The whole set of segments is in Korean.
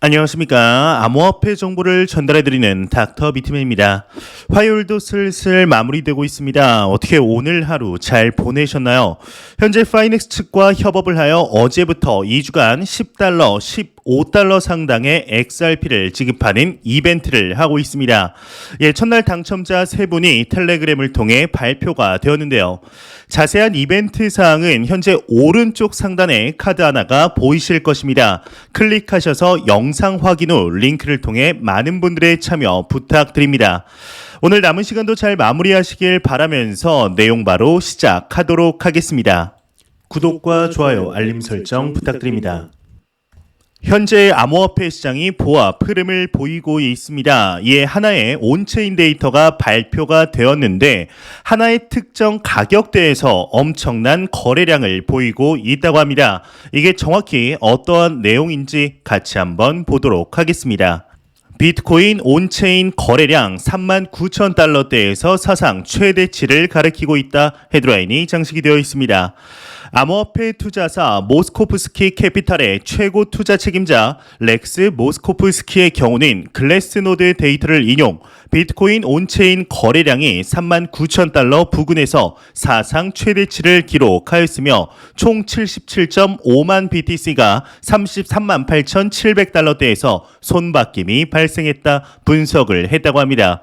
안녕하십니까. 암호화폐 정보를 전달해드리는 닥터 비트맨입니다. 화요일도 슬슬 마무리되고 있습니다. 어떻게 오늘 하루 잘 보내셨나요? 현재 파이넥스 측과 협업을 하여 어제부터 2주간 $10, $15 상당의 XRP를 지급하는 이벤트를 하고 있습니다. 첫날 당첨자 3분이 텔레그램을 통해 발표가 되었는데요. 자세한 이벤트 사항은 현재 오른쪽 상단에 카드 하나가 보이실 것입니다. 클릭하셔서 영상 확인 후 링크를 통해 많은 분들의 참여 부탁드립니다. 오늘 남은 시간도 잘 마무리하시길 바라면서 내용 바로 시작하도록 하겠습니다. 구독과 좋아요, 알림 설정 부탁드립니다. 현재 암호화폐 시장이 보합 흐름을 보이고 있습니다. 이에 하나의 온체인 데이터가 발표가 되었는데 하나의 특정 가격대에서 엄청난 거래량을 보이고 있다고 합니다. 이게 정확히 어떠한 내용인지 같이 한번 보도록 하겠습니다. 비트코인 온체인 거래량 39,000달러대에서 사상 최대치를 가리키고 있다. 헤드라인이 장식이 되어 있습니다. 암호화폐 투자사 모스코프스키 캐피탈의 최고 투자 책임자 렉스 모스코프스키의 경우는 글래스노드 데이터를 인용 비트코인 온체인 거래량이 39,000달러 부근에서 사상 최대치를 기록하였으며 총 77.5만 BTC가 33만 8,700달러대에서 손바뀜이 발생했다 분석을 했다고 합니다.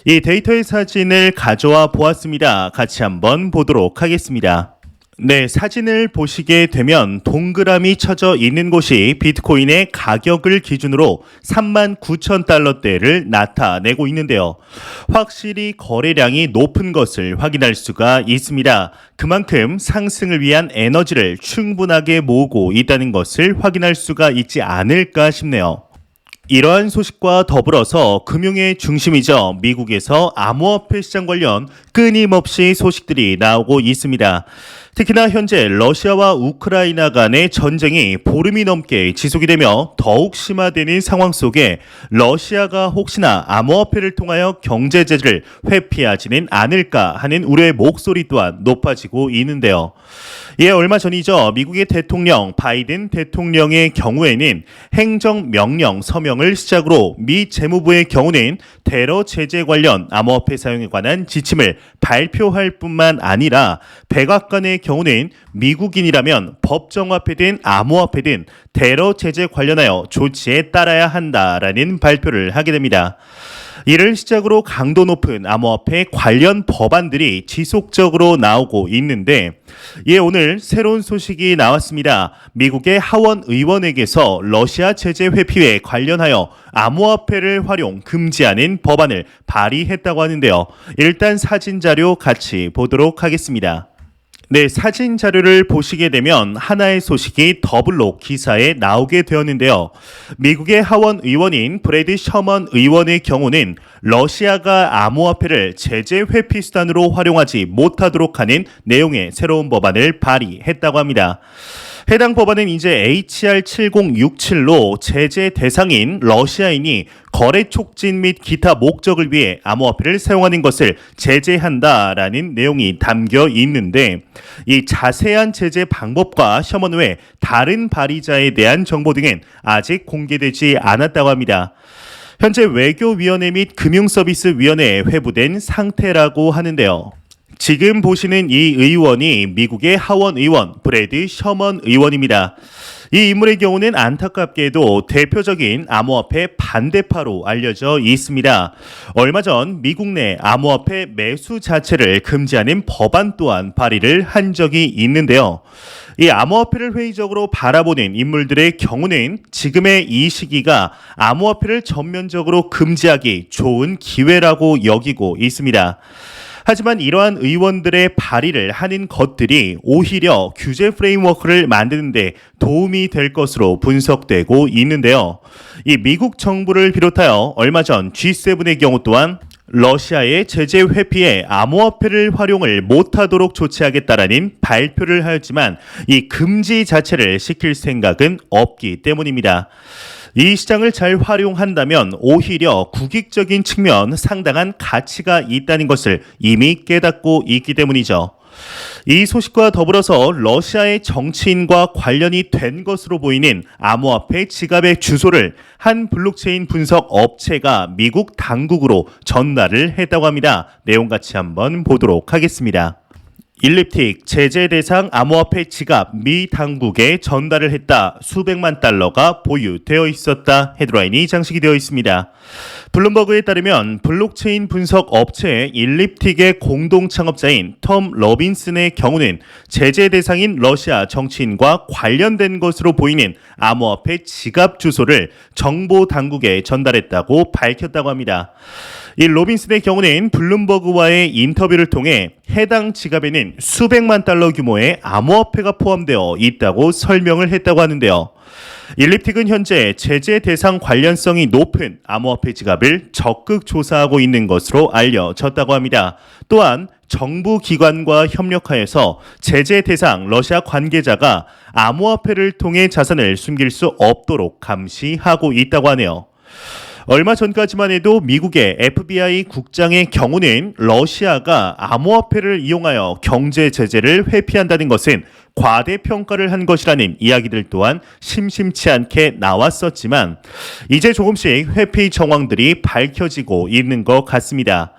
이 데이터의 사진을 가져와 보았습니다. 같이 한번 보도록 하겠습니다. 네, 사진을 보시게 되면 동그라미 쳐져 있는 곳이 비트코인의 가격을 기준으로 39,000달러대를 나타내고 있는데요. 확실히 거래량이 높은 것을 확인할 수가 있습니다. 그만큼 상승을 위한 에너지를 충분하게 모으고 있다는 것을 확인할 수가 있지 않을까 싶네요. 이러한 소식과 더불어서 금융의 중심이죠. 미국에서 암호화폐 시장 관련 끊임없이 소식들이 나오고 있습니다. 특히나 현재 러시아와 우크라이나 간의 전쟁이 보름이 넘게 지속이 되며 더욱 심화되는 상황 속에 러시아가 혹시나 암호화폐를 통하여 경제 제재를 회피하지는 않을까 하는 우려의 목소리 또한 높아지고 있는데요. 이에 얼마 전이죠. 미국의 대통령 바이든 대통령의 경우에는 행정명령 서명을 시작으로 미 재무부의 경우는 테러 제재 관련 암호화폐 사용에 관한 지침을 발표할 뿐만 아니라 백악관의 경우는 미국인이라면 법정화폐든 암호화폐든 테러 제재 관련하여 조치에 따라야 한다라는 발표를 하게 됩니다. 이를 시작으로 강도 높은 암호화폐 관련 법안들이 지속적으로 나오고 있는데 이에 오늘 새로운 소식이 나왔습니다. 미국의 하원 의원에게서 러시아 제재 회피에 관련하여 암호화폐를 활용 금지하는 법안을 발의했다고 하는데요. 일단 사진 자료 같이 보도록 하겠습니다. 네, 사진 자료를 보시게 되면 하나의 소식이 더블로 기사에 나오게 되었는데요. 미국의 하원 의원인 브래드 셔먼 의원의 경우는 러시아가 암호화폐를 제재 회피 수단으로 활용하지 못하도록 하는 내용의 새로운 법안을 발의했다고 합니다. 해당 법안은 이제 HR 7067로 제재 대상인 러시아인이 거래 촉진 및 기타 목적을 위해 암호화폐를 사용하는 것을 제재한다라는 내용이 담겨 있는데 이 자세한 제재 방법과 셔먼 외 다른 발의자에 대한 정보 등은 아직 공개되지 않았다고 합니다. 현재 외교위원회 및 금융서비스위원회에 회부된 상태라고 하는데요. 지금 보시는 이 의원이 미국의 하원 의원 브래드 셔먼 의원입니다. 이 인물의 경우는 안타깝게도 대표적인 암호화폐 반대파로 알려져 있습니다. 얼마 전 미국 내 암호화폐 매수 자체를 금지하는 법안 또한 발의를 한 적이 있는데요. 이 암호화폐를 회의적으로 바라보는 인물들의 경우는 지금의 이 시기가 암호화폐를 전면적으로 금지하기 좋은 기회라고 여기고 있습니다. 하지만 이러한 의원들의 발의를 하는 것들이 오히려 규제 프레임워크를 만드는 데 도움이 될 것으로 분석되고 있는데요. 이 미국 정부를 비롯하여 얼마 전 G7의 경우 또한 러시아의 제재 회피에 암호화폐를 활용을 못하도록 조치하겠다라는 발표를 하였지만 이 금지 자체를 시킬 생각은 없기 때문입니다. 이 시장을 잘 활용한다면 오히려 국익적인 측면 상당한 가치가 있다는 것을 이미 깨닫고 있기 때문이죠. 이 소식과 더불어서 러시아의 정치인과 관련이 된 것으로 보이는 암호화폐 지갑의 주소를 한 블록체인 분석 업체가 미국 당국으로 전달을 했다고 합니다. 내용 같이 한번 보도록 하겠습니다. 일립틱 제재 대상 암호화폐 지갑 미 당국에 전달을 했다. 수백만 달러가 보유되어 있었다. 헤드라인이 장식이 되어 있습니다. 블룸버그에 따르면 블록체인 분석 업체 일립틱의 공동 창업자인 톰 러빈슨의 경우는 제재 대상인 러시아 정치인과 관련된 것으로 보이는 암호화폐 지갑 주소를 정보 당국에 전달했다고 밝혔다고 합니다. 이 로빈슨의 경우는 블룸버그와의 인터뷰를 통해 해당 지갑에는 수백만 달러 규모의 암호화폐가 포함되어 있다고 설명을 했다고 하는데요. 일립틱은 현재 제재 대상 관련성이 높은 암호화폐 지갑을 적극 조사하고 있는 것으로 알려졌다고 합니다. 또한 정부 기관과 협력하여서 제재 대상 러시아 관계자가 암호화폐를 통해 자산을 숨길 수 없도록 감시하고 있다고 하네요. 얼마 전까지만 해도 미국의 FBI 국장의 경우는 러시아가 암호화폐를 이용하여 경제 제재를 회피한다는 것은 과대평가를 한 것이라는 이야기들 또한 심심치 않게 나왔었지만 이제 조금씩 회피 정황들이 밝혀지고 있는 것 같습니다.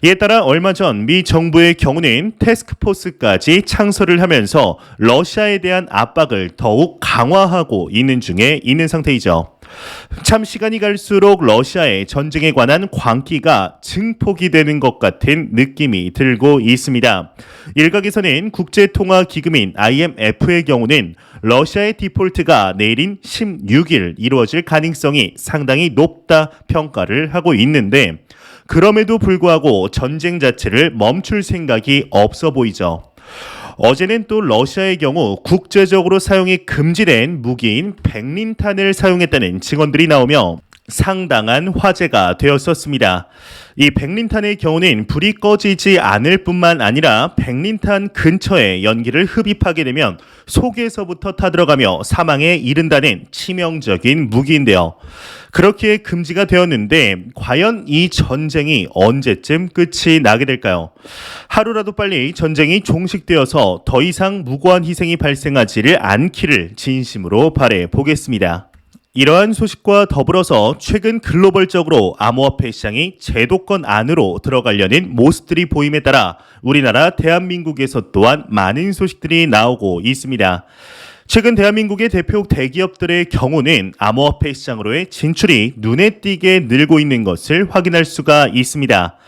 이에 따라 얼마 전 미 정부의 경우는 태스크포스까지 창설을 하면서 러시아에 대한 압박을 더욱 강화하고 있는 중에 있는 상태이죠. 참 시간이 갈수록 러시아의 전쟁에 관한 광기가 증폭이 되는 것 같은 느낌이 들고 있습니다. 일각에서는 국제통화기금인 IMF의 경우는 러시아의 디폴트가 내일인 16일 이루어질 가능성이 상당히 높다 평가를 하고 있는데 그럼에도 불구하고 전쟁 자체를 멈출 생각이 없어 보이죠. 어제는 또 러시아의 경우 국제적으로 사용이 금지된 무기인 백린탄을 사용했다는 증언들이 나오며 상당한 화제가 되었었습니다. 이 백린탄의 경우는 불이 꺼지지 않을 뿐만 아니라 백린탄 근처에 연기를 흡입하게 되면 속에서부터 타들어가며 사망에 이른다는 치명적인 무기인데요. 그렇게 금지가 되었는데 과연 이 전쟁이 언제쯤 끝이 나게 될까요? 하루라도 빨리 전쟁이 종식되어서 더 이상 무고한 희생이 발생하지를 않기를 진심으로 바라보겠습니다. 보겠습니다. 이러한 소식과 더불어서 최근 글로벌적으로 암호화폐 시장이 제도권 안으로 들어가려는 모습들이 보임에 따라 우리나라 대한민국에서 또한 많은 소식들이 나오고 있습니다. 최근 대한민국의 대표 대기업들의 경우는 암호화폐 시장으로의 진출이 눈에 띄게 늘고 있는 것을 확인할 수가 있습니다.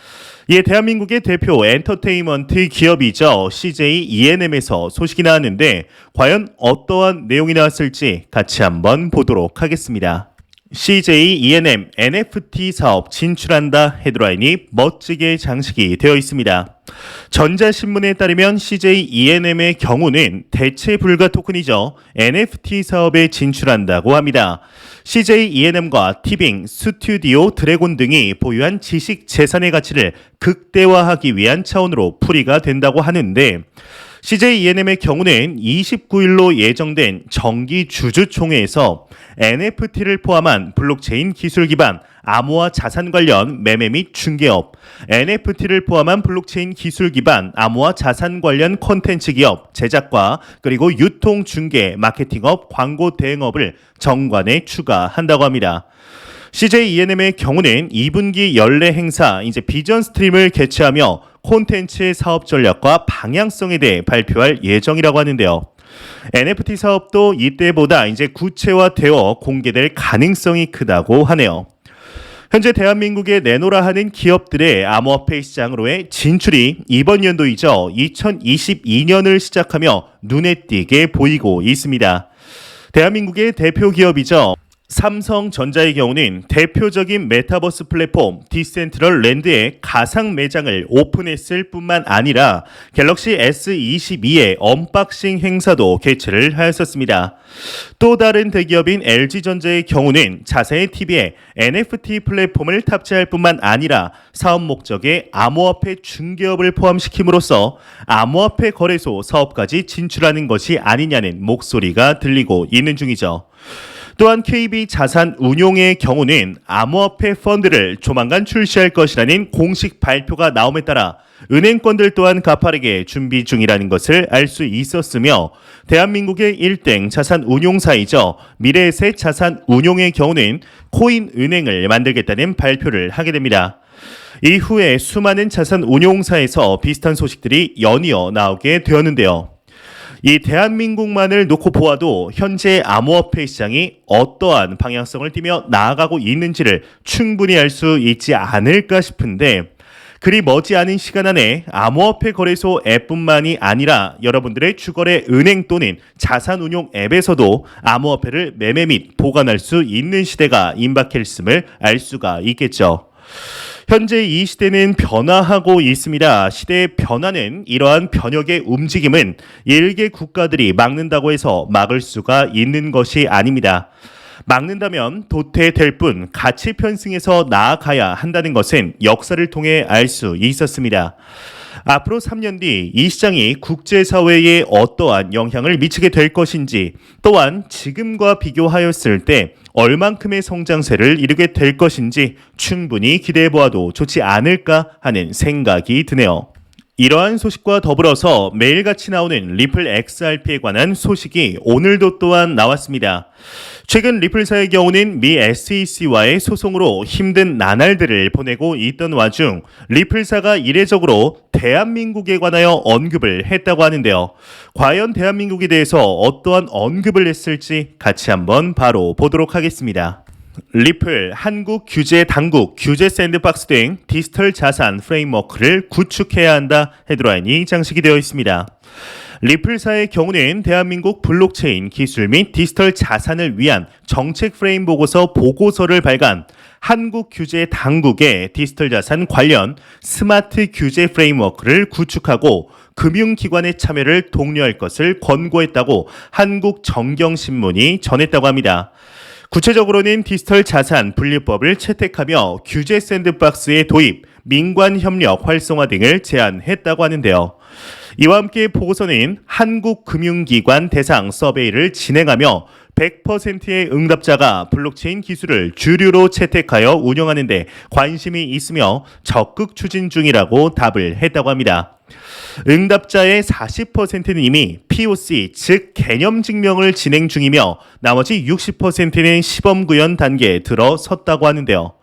이에 대한민국의 대표 엔터테인먼트 기업이죠. CJ ENM에서 소식이 나왔는데 과연 어떠한 내용이 나왔을지 같이 한번 보도록 하겠습니다. CJ ENM NFT 사업 진출한다 헤드라인이 멋지게 장식이 되어 있습니다. 전자신문에 따르면 CJ ENM의 경우는 대체 불가 토큰이죠. NFT 사업에 진출한다고 합니다. CJ ENM과 티빙, 스튜디오 드래곤 등이 보유한 지식 재산의 가치를 극대화하기 위한 차원으로 풀이가 된다고 하는데 CJ ENM의 경우는 29일로 예정된 정기 주주총회에서 NFT를 포함한 블록체인 기술 기반 암호화 자산 관련 매매 및 중개업, NFT를 포함한 블록체인 기술 기반 암호화 자산 관련 콘텐츠 기업, 제작과 그리고 유통 중개, 마케팅업, 광고 대행업을 정관에 추가한다고 합니다. CJ ENM의 경우는 2분기 연례 행사 이제 비전 스트림을 개최하며 콘텐츠의 사업 전략과 방향성에 대해 발표할 예정이라고 하는데요. NFT 사업도 이때보다 이제 구체화되어 공개될 가능성이 크다고 하네요. 현재 대한민국에 내놓으라 하는 기업들의 암호화폐 시장으로의 진출이 이번 연도이죠. 2022년을 시작하며 눈에 띄게 보이고 있습니다. 대한민국의 대표 기업이죠. 삼성전자의 경우는 대표적인 메타버스 플랫폼 디센트럴랜드의 가상 매장을 오픈했을 뿐만 아니라 갤럭시 S22의 언박싱 행사도 개최를 하였었습니다. 또 다른 대기업인 LG전자의 경우는 자사의 TV에 NFT 플랫폼을 탑재할 뿐만 아니라 사업 목적에 암호화폐 중개업을 포함시킴으로써 암호화폐 거래소 사업까지 진출하는 것이 아니냐는 목소리가 들리고 있는 중이죠. 또한 KB자산운용의 경우는 암호화폐 펀드를 조만간 출시할 것이라는 공식 발표가 나옴에 따라 은행권들 또한 가파르게 준비 중이라는 것을 알 수 있었으며 대한민국의 1등 자산 운용사이죠. 미래에셋 자산 운용의 경우는 코인은행을 만들겠다는 발표를 하게 됩니다. 이후에 수많은 자산 운용사에서 비슷한 소식들이 연이어 나오게 되었는데요. 이 대한민국만을 놓고 보아도 현재 암호화폐 시장이 어떠한 방향성을 띠며 나아가고 있는지를 충분히 알 수 있지 않을까 싶은데 그리 머지않은 시간 안에 암호화폐 거래소 앱뿐만이 아니라 여러분들의 주거래 은행 또는 자산운용 앱에서도 암호화폐를 매매 및 보관할 수 있는 시대가 임박했음을 알 수가 있겠죠. 현재 이 시대는 변화하고 있습니다. 시대의 변화는 이러한 변혁의 움직임은 일개 국가들이 막는다고 해서 막을 수가 있는 것이 아닙니다. 막는다면 도태될 뿐 가치 편승해서 나아가야 한다는 것은 역사를 통해 알 수 있었습니다. 앞으로 3년 뒤 이 시장이 국제사회에 어떠한 영향을 미치게 될 것인지 또한 지금과 비교하였을 때 얼만큼의 성장세를 이루게 될 것인지 충분히 기대해 보아도 좋지 않을까 하는 생각이 드네요. 이러한 소식과 더불어서 매일같이 나오는 리플 XRP에 관한 소식이 오늘도 또한 나왔습니다. 최근 리플사의 경우는 미 SEC와의 소송으로 힘든 나날들을 보내고 있던 와중 리플사가 이례적으로 대한민국에 관하여 언급을 했다고 하는데요. 과연 대한민국에 대해서 어떠한 언급을 했을지 같이 한번 바로 보도록 하겠습니다. 리플 한국 규제 당국 규제 샌드박스 등 디지털 자산 프레임워크를 구축해야 한다 헤드라인이 장식이 되어 있습니다. 리플사의 경우는 대한민국 블록체인 기술 및 디지털 자산을 위한 정책 프레임 보고서를 발간, 한국 규제 당국의 디지털 자산 관련 스마트 규제 프레임워크를 구축하고 금융기관의 참여를 독려할 것을 권고했다고 한국정경신문이 전했다고 합니다. 구체적으로는 디지털 자산 분리법을 채택하며 규제 샌드박스의 도입, 민관 협력 활성화 등을 제안했다고 하는데요. 이와 함께 보고서는 한국금융기관 대상 서베이를 진행하며 100%의 응답자가 블록체인 기술을 주류로 채택하여 운영하는 데 관심이 있으며 적극 추진 중이라고 답을 했다고 합니다. 응답자의 40%는 이미 POC, 즉 개념 증명을 진행 중이며 나머지 60%는 시범 구현 단계에 들어섰다고 하는데요.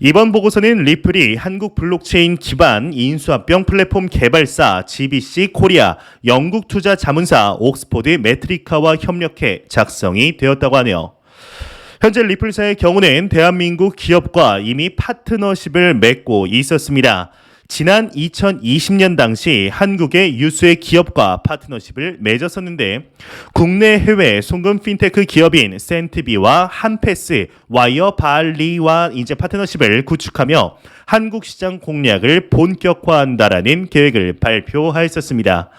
이번 보고서는 리플이 한국 블록체인 기반 인수합병 플랫폼 개발사 GBC 코리아, 영국 투자 자문사 옥스포드 메트리카와 협력해 작성이 되었다고 하네요. 현재 리플사의 경우는 대한민국 기업과 이미 파트너십을 맺고 있었습니다. 지난 2020년 당시 한국의 유수의 기업과 파트너십을 맺었었는데 국내 해외 송금 핀테크 기업인 센트비와 한패스, 와이어발리와 이제 파트너십을 구축하며 한국 시장 공략을 본격화한다라는 계획을 발표하였었습니다.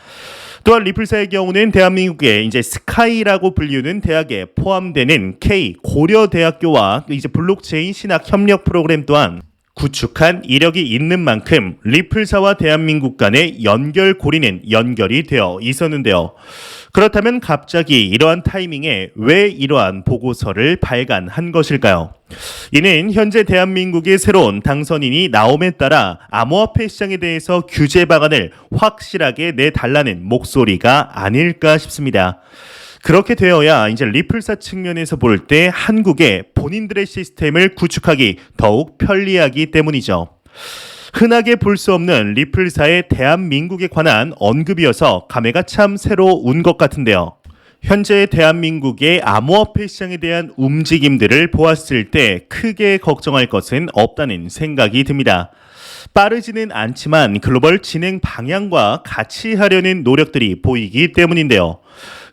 또한 리플사의 경우는 대한민국의 이제 스카이라고 불리우는 대학에 포함되는 K 고려대학교와 이제 블록체인 신학 협력 프로그램 또한 구축한 이력이 있는 만큼 리플사와 대한민국 간의 연결고리는 연결이 되어 있었는데요. 그렇다면 갑자기 이러한 타이밍에 왜 이러한 보고서를 발간한 것일까요? 이는 현재 대한민국의 새로운 당선인이 나옴에 따라 암호화폐 시장에 대해서 규제 방안을 확실하게 내달라는 목소리가 아닐까 싶습니다. 그렇게 되어야 이제 리플사 측면에서 볼 때 한국의 본인들의 시스템을 구축하기 더욱 편리하기 때문이죠. 흔하게 볼 수 없는 리플사의 대한민국에 관한 언급이어서 감회가 참 새로운 것 같은데요. 현재 대한민국의 암호화폐 시장에 대한 움직임들을 보았을 때 크게 걱정할 것은 없다는 생각이 듭니다. 빠르지는 않지만 글로벌 진행 방향과 같이 하려는 노력들이 보이기 때문인데요.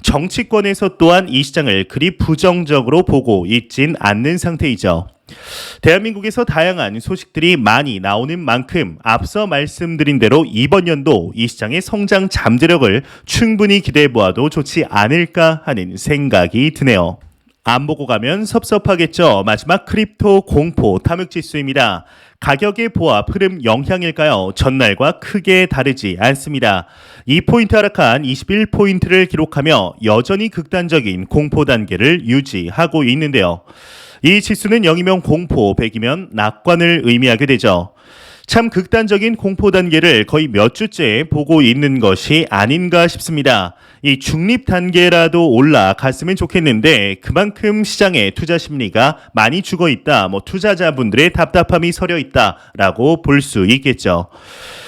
정치권에서 또한 이 시장을 그리 부정적으로 보고 있진 않는 상태이죠. 대한민국에서 다양한 소식들이 많이 나오는 만큼 앞서 말씀드린 대로 이번 연도 이 시장의 성장 잠재력을 충분히 기대해 보아도 좋지 않을까 하는 생각이 드네요. 안 보고 가면 섭섭하겠죠. 마지막 크립토 공포 탐욕지수입니다. 가격의 보합 흐름 영향일까요? 전날과 크게 다르지 않습니다. 2포인트 하락한 21포인트를 기록하며 여전히 극단적인 공포 단계를 유지하고 있는데요. 이 지수는 0이면 공포, 100이면 낙관을 의미하게 되죠. 참 극단적인 공포 단계를 거의 몇 주째 보고 있는 것이 아닌가 싶습니다. 이 중립 단계라도 올라갔으면 좋겠는데 그만큼 시장의 투자 심리가 많이 죽어 있다. 투자자분들의 답답함이 서려 있다라고 볼 수 있겠죠.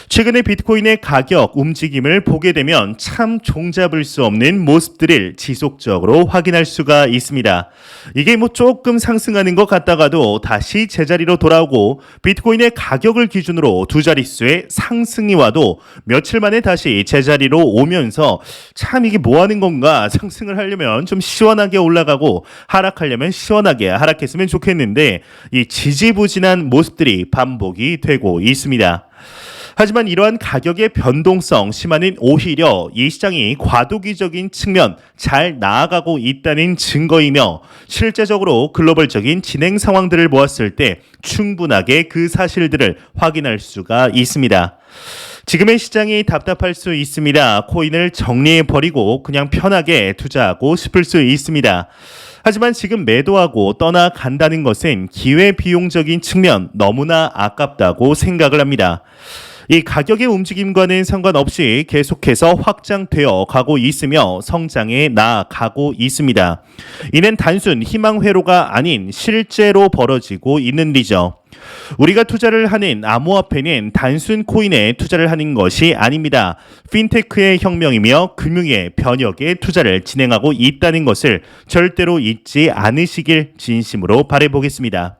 최근에 비트코인의 가격 움직임을 보게 되면 참 종잡을 수 없는 모습들을 지속적으로 확인할 수가 있습니다. 이게 조금 상승하는 것 같다가도 다시 제자리로 돌아오고 비트코인의 가격을 기준으로 두 자릿수의 상승이 와도 며칠 만에 다시 제자리로 오면서 참 이게 뭐 하는 건가, 상승을 하려면 좀 시원하게 올라가고 하락하려면 시원하게 하락했으면 좋겠는데 이 지지부진한 모습들이 반복이 되고 있습니다. 하지만 이러한 가격의 변동성 심화는 오히려 이 시장이 과도기적인 측면 잘 나아가고 있다는 증거이며 실제적으로 글로벌적인 진행 상황들을 보았을 때 충분하게 그 사실들을 확인할 수가 있습니다. 지금의 시장이 답답할 수 있습니다. 코인을 정리해버리고 그냥 편하게 투자하고 싶을 수 있습니다. 하지만 지금 매도하고 떠나간다는 것은 기회비용적인 측면 너무나 아깝다고 생각을 합니다. 이 가격의 움직임과는 상관없이 계속해서 확장되어 가고 있으며 성장해 나아가고 있습니다. 이는 단순 희망 회로가 아닌 실제로 벌어지고 있는 일이죠. 우리가 투자를 하는 암호화폐는 단순 코인에 투자를 하는 것이 아닙니다. 핀테크의 혁명이며 금융의 변혁에 투자를 진행하고 있다는 것을 절대로 잊지 않으시길 진심으로 바라보겠습니다.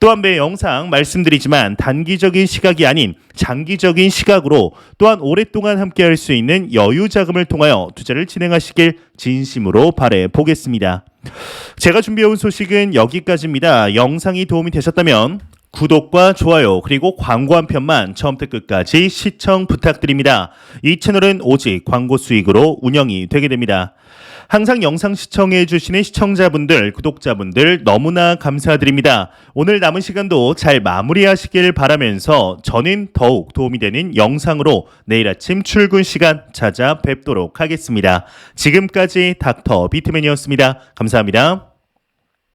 또한 매 영상 말씀드리지만 단기적인 시각이 아닌 장기적인 시각으로 또한 오랫동안 함께할 수 있는 여유 자금을 통하여 투자를 진행하시길 진심으로 바라보겠습니다. 제가 준비해온 소식은 여기까지입니다. 영상이 도움이 되셨다면 구독과 좋아요 그리고 광고 한 편만 처음부터 끝까지 시청 부탁드립니다. 이 채널은 오직 광고 수익으로 운영이 되게 됩니다. 항상 영상 시청해 주시는 시청자분들, 구독자분들 너무나 감사드립니다. 오늘 남은 시간도 잘 마무리하시길 바라면서 저는 더욱 도움이 되는 영상으로 내일 아침 출근 시간 찾아뵙도록 하겠습니다. 지금까지 닥터 비트맨이었습니다. 감사합니다.